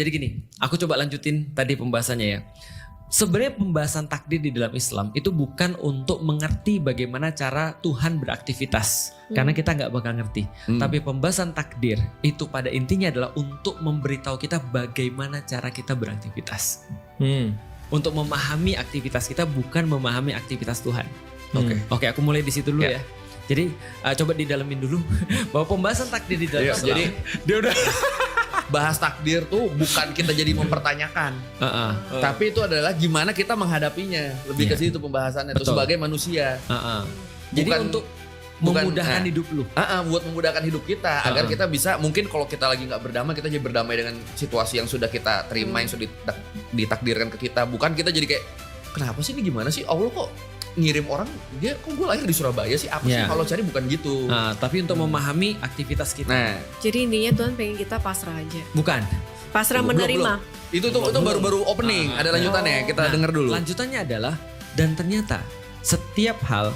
Jadi gini, aku coba lanjutin tadi pembahasannya ya. Sebenarnya pembahasan takdir di dalam Islam itu bukan untuk mengerti bagaimana cara Tuhan beraktivitas. Karena kita nggak bakal ngerti. Tapi pembahasan takdir itu pada intinya adalah untuk memberitahu kita bagaimana cara kita beraktivitas. Untuk memahami aktivitas kita, bukan memahami aktivitas Tuhan. Oke, aku mulai di situ dulu ya. Jadi coba didalamin dulu bahwa pembahasan takdir di dalam Islam. Jadi dia udah bahas takdir tuh bukan kita jadi mempertanyakan, tapi itu adalah gimana kita menghadapinya. Lebih ke situ pembahasannya itu sebagai manusia. Jadi untuk memudahkan hidup lu. Buat memudahkan hidup kita agar kita bisa, mungkin kalau kita lagi nggak berdamai, kita jadi berdamai dengan situasi yang sudah kita terima, yang sudah ditakdirkan ke kita. Bukan kita jadi kayak, kenapa sih ini, gimana sih Allah kok ngirim orang, dia kok gue lahir di Surabaya sih, apa sih kalau cari, bukan gitu. Tapi untuk memahami aktivitas kita. Jadi intinya Tuhan pengen kita pasrah aja. Bukan. Pasrah menerima. Itu baru opening. Ada lanjutannya, kita denger dulu. Lanjutannya adalah, dan ternyata setiap hal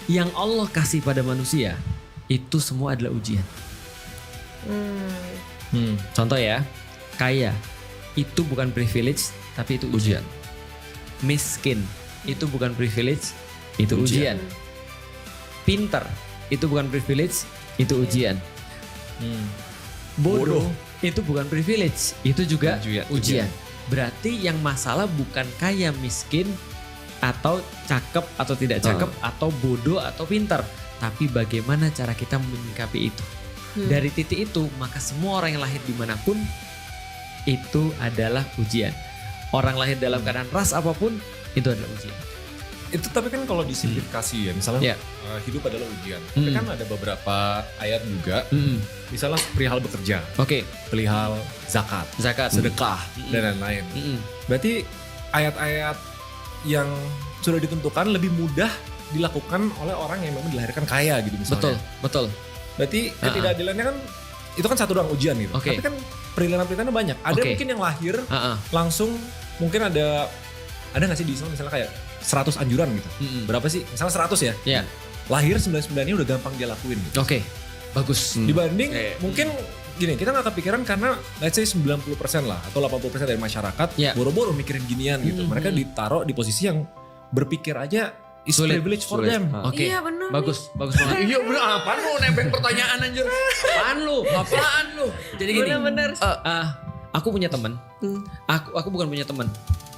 yang Allah kasih pada manusia itu semua adalah ujian. Contoh ya, kaya itu bukan privilege, tapi itu ujian. Miskin itu bukan privilege, itu ujian. Pinter itu bukan privilege, itu ujian. Bodoh itu bukan privilege, itu juga ujian. Berarti yang masalah bukan kaya miskin, atau cakep atau tidak cakep, atau bodoh atau pintar, tapi bagaimana cara kita menyikapi itu. Dari titik itu, maka semua orang yang lahir dimanapun itu adalah ujian. Orang lahir dalam keadaan ras apapun, itu adalah ujian. Itu tapi kan kalau disimplifikasi ya, misalnya hidup adalah ujian. Tapi kan ada beberapa ayat juga, misalnya perihal bekerja, perihal zakat, sedekah, dan lain-lain. Berarti ayat-ayat yang sudah ditentukan lebih mudah dilakukan oleh orang yang memang dilahirkan kaya gitu misalnya. Betul. Berarti ketidakadilannya kan, itu kan satu doang ujian gitu. Tapi kan perilihan-perilihannya banyak. Ada mungkin yang lahir langsung, mungkin ada nggak sih di Islam misalnya kayak 100 anjuran gitu. Berapa sih? Misalnya 100 ya. Lahir 99-nya udah gampang dia lakuin gitu. Bagus. Dibanding mungkin gini, kita nggak kepikiran karena let's say 90% lah atau 80% dari masyarakat boro-boro mikirin ginian gitu. Mereka ditaruh di posisi yang berpikir aja is privilege for them. Iya benar. Bagus banget. Iya bener, apaan lu nebeng pertanyaan anjir? Apaan lu? Jadi gini. Benar. Aku punya teman. Aku bukan punya teman.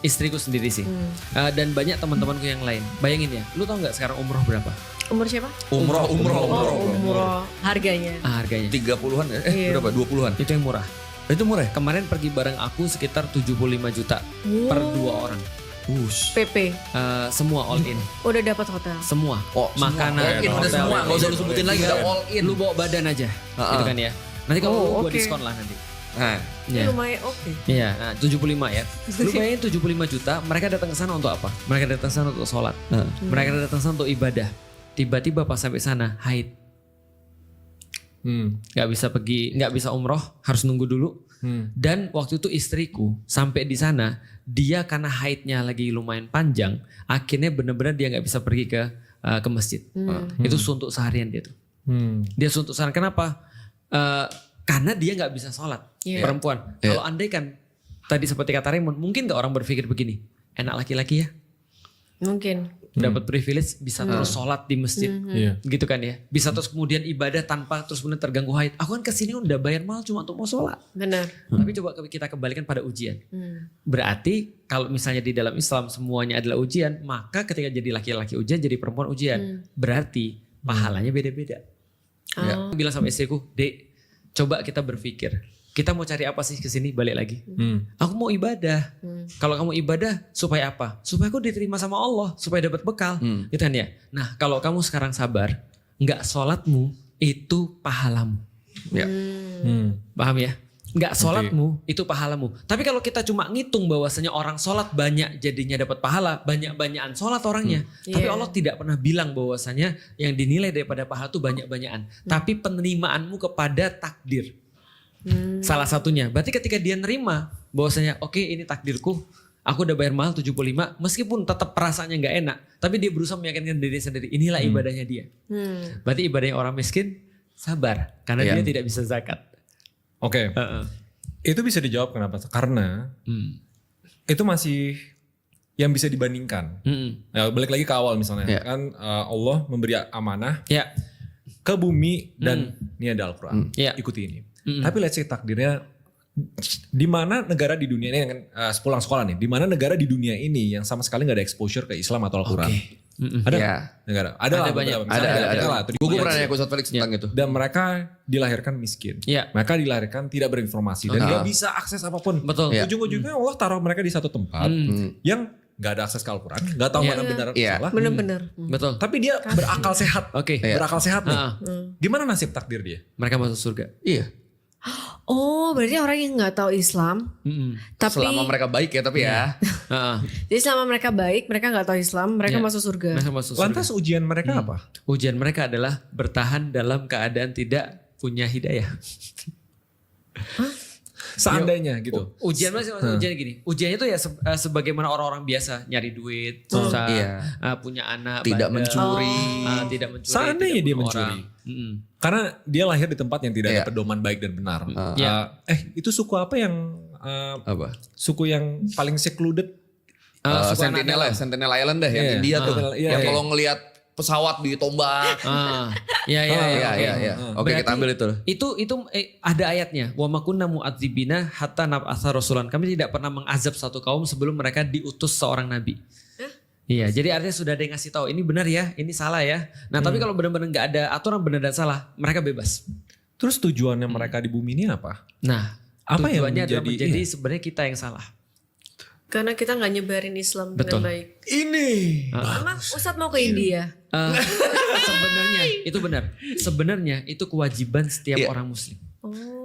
Istriku sendiri sih. Dan banyak teman-temanku yang lain. Bayangin ya, lu tau nggak sekarang umroh berapa? Umur siapa? Umroh. Umroh. Harganya. Harganya 30-an ya? Berapa? 20-an? itu yang murah. Itu murah ya? Kemarin pergi bareng aku sekitar 75 juta per 2 orang. PP. Semua all in. Udah dapat hotel. Semua. All Makanan, in, udah hotel, semua, nggak usah lu sebutin lagi, udah all in. Lu bawa badan aja, gitu kan ya. Nanti kalau gua diskon lah nanti. Ini lumayan oke. Iya, 75 ya. Lu bayangin 75 juta, mereka datang ke sana untuk apa? Mereka datang ke sana untuk sholat. Mereka datang ke sana untuk ibadah. Tiba-tiba pas sampai sana haid. Gak bisa pergi, gak bisa umroh, harus nunggu dulu. Dan waktu itu istriku sampai di sana, dia karena haidnya lagi lumayan panjang, akhirnya benar-benar dia gak bisa pergi ke masjid. Itu suntuk seharian dia tuh. Dia suntuk seharian. Kenapa? Karena dia nggak bisa sholat, perempuan. Kalau andai kan tadi seperti kata Raymond, mungkin nggak orang berpikir begini, enak laki-laki ya, Mungkin. dapat privilege bisa terus sholat di masjid, gitu kan ya, bisa terus kemudian ibadah tanpa terus kemudian terganggu haid. Aku kan kesini udah bayar mahal cuma untuk mau sholat. Benar. Tapi coba kita kembalikan pada ujian. Berarti kalau misalnya di dalam Islam semuanya adalah ujian, maka ketika jadi laki-laki ujian, jadi perempuan ujian, berarti pahalanya beda-beda. Aku bilang sama istriku, Dek, coba kita berpikir, kita mau cari apa sih kesini, balik lagi. Aku mau ibadah. Kalau kamu ibadah supaya apa? Supaya aku diterima sama Allah, supaya dapat bekal, gitu kan ya. Nah, kalau kamu sekarang sabar, nggak sholatmu itu pahalamu. Paham ya? Nggak sholatmu itu pahalamu. Tapi kalau kita cuma ngitung bahwasanya orang sholat banyak jadinya dapat pahala, banyak-banyakan sholat orangnya. Tapi Allah tidak pernah bilang bahwasanya yang dinilai daripada pahala itu banyak-banyakan. Tapi penerimaanmu kepada takdir. Salah satunya. Berarti ketika dia nerima bahwasanya oke, ini takdirku, aku udah bayar mahal 75, meskipun tetap perasaannya nggak enak, tapi dia berusaha meyakinkan diri sendiri, inilah ibadahnya dia. Berarti ibadahnya orang miskin sabar karena dia tidak bisa zakat. Oke. Itu bisa dijawab kenapa? Karena itu masih yang bisa dibandingkan. Nah, balik lagi ke awal misalnya kan Allah memberi amanah ke bumi dan ini ada Al-Quran. Ikuti ini. Tapi let's say takdirnya di mana negara di dunia ini kan pulang sekolah nih, di mana negara di dunia ini yang sama sekali nggak ada exposure ke Islam atau Al-Quran. Ada negara? Ada banyak. Ada. Gue pernah nanya ke Ustaz Felix tentang itu. Dan mereka dilahirkan miskin. Mereka dilahirkan tidak berinformasi dan nggak bisa akses apapun. Betul. Ujung-ujungnya Allah taruh mereka di satu tempat yang nggak ada akses ke Al-Quran, nggak tahu mana benar atau salah. Benar-benar. Betul. Tapi dia berakal sehat. Berakal sehat nih. Gimana nasib takdir dia? Mereka masuk surga. Iya. Oh, berarti orang yang nggak tahu Islam, tapi Selama mereka baik ya tapi ya. jadi selama mereka baik, mereka nggak tahu Islam, mereka masuk surga. Mereka masuk surga. Lantas ujian mereka apa? Ujian mereka adalah bertahan dalam keadaan tidak punya hidayah. Seandainya gitu. Ujian ujian gini. Ujiannya itu ya sebagaimana orang-orang biasa nyari duit, susah, punya anak, Tidak mencuri. Tidak mencuri. Seandainya dia bunuh mencuri. orang. Karena dia lahir di tempat yang tidak ada pedoman baik dan benar. Itu suku apa yang Apa? suku yang paling secluded? Sentinel Island deh yang India tuh. Yang kalau ngelihat pesawat ditombak. Iya. Oke, kita ambil itu. Itu ada ayatnya. Wa ma kunna mu'adzibina hatta nab'atsa rasulan. Kami tidak pernah mengazab satu kaum sebelum mereka diutus seorang nabi. Iya, jadi artinya sudah ada yang ngasih tahu ini benar ya, ini salah ya. Nah, tapi kalau benar-benar nggak ada aturan benar dan salah, mereka bebas. Terus tujuannya mereka di bumi ini apa? Nah, Apa yang tujuannya adalah menjadi- menjadi sebenarnya kita yang salah. Karena kita nggak nyebarin Islam Betul. dengan baik. Ini. Emang Ustadz mau ke India? Sebenarnya itu benar. Sebenarnya itu kewajiban setiap orang muslim.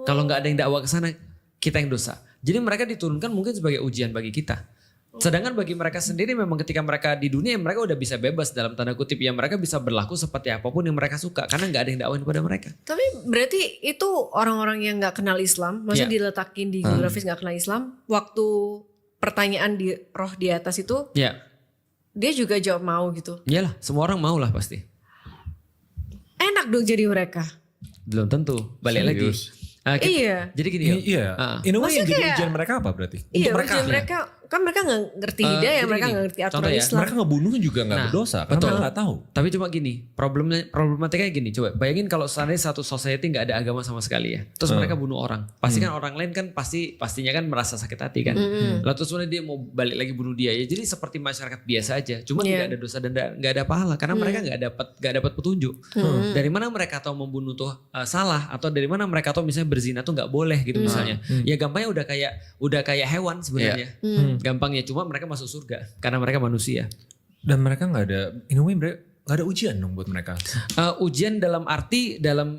Kalau nggak ada yang dakwah ke sana, kita yang dosa. Jadi mereka diturunkan mungkin sebagai ujian bagi kita. Sedangkan bagi mereka sendiri memang ketika mereka di dunia mereka udah bisa bebas dalam tanda kutip ya, mereka bisa berlaku seperti apapun yang mereka suka karena nggak ada yang dakwain kepada mereka. Tapi berarti itu orang-orang yang nggak kenal Islam, maksudnya diletakin di geografis nggak kenal Islam, waktu pertanyaan di roh di atas itu, dia juga jawab mau gitu. Iyalah, semua orang mau lah pasti. Enak dong jadi mereka. Belum tentu. Balik lagi. Iya. Jadi gini Iya. In a way yang jadi ujian mereka apa berarti? Iya, Untuk mereka. ujian mereka kan mereka nggak ngerti hidayah, jadi mereka gini, nggak ngerti aturan contoh ya, Islam. Mereka ngebunuh juga nggak berdosa karena betul. mereka nggak tahu. Tapi cuma gini, problematikanya gini, coba bayangin kalau seandainya satu society nggak ada agama sama sekali ya, terus mereka bunuh orang, pasti kan orang lain kan pastinya kan merasa sakit hati kan, lalu terus kemudian dia mau balik lagi bunuh dia ya, jadi seperti masyarakat biasa aja, cuma tidak ada dosa dan nggak ada pahala karena mereka nggak dapat petunjuk. Dari mana mereka tahu membunuh tuh salah, atau dari mana mereka tahu misalnya berzina tuh nggak boleh gitu misalnya, ya gampangnya udah kayak hewan sebenarnya, gampangnya cuma mereka masuk surga karena mereka manusia. Dan mereka nggak ada, in a way nggak ada ujian dong buat mereka. Ujian dalam arti dalam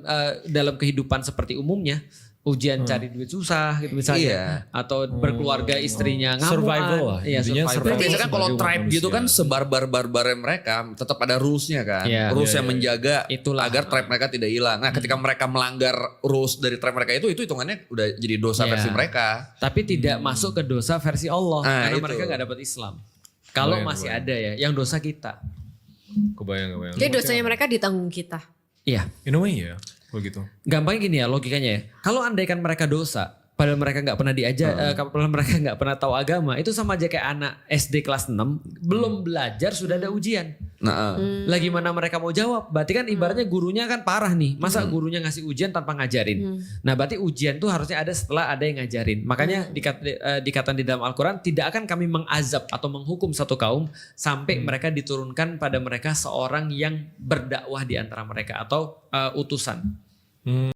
kehidupan seperti umumnya, ujian cari duit susah gitu misalnya, atau berkeluarga istrinya ngamuan. Survival lah. Iya, Intinya survival. Biasanya kan kalau sebagai tribe manusia. gitu kan sebarbar-barbarnya mereka tetap ada rules-nya kan. Rules yang menjaga Itulah. agar tribe mereka tidak hilang. Nah, ketika mereka melanggar rules dari tribe mereka itu hitungannya udah jadi dosa versi mereka. Tapi tidak masuk ke dosa versi Allah karena itu. mereka nggak dapat Islam. Kalau masih ada ya, yang dosa kita. Kebayang. Jadi dosanya mereka ditanggung kita. Iya. In a way ya, begitu. Gampangnya gini ya logikanya ya. Kalau andaikan mereka dosa, padahal mereka nggak pernah diajar, padahal mereka nggak pernah tahu agama, itu sama aja kayak anak SD kelas 6 belum belajar sudah ada ujian. Nah, Lagi mana mereka mau jawab? Berarti kan ibaratnya gurunya kan parah nih. Masa gurunya ngasih ujian tanpa ngajarin? Nah, berarti ujian tuh harusnya ada setelah ada yang ngajarin. Makanya dikatakan di dalam Al-Quran, tidak akan kami mengazab atau menghukum satu kaum sampai mereka diturunkan pada mereka seorang yang berdakwah di antara mereka atau utusan.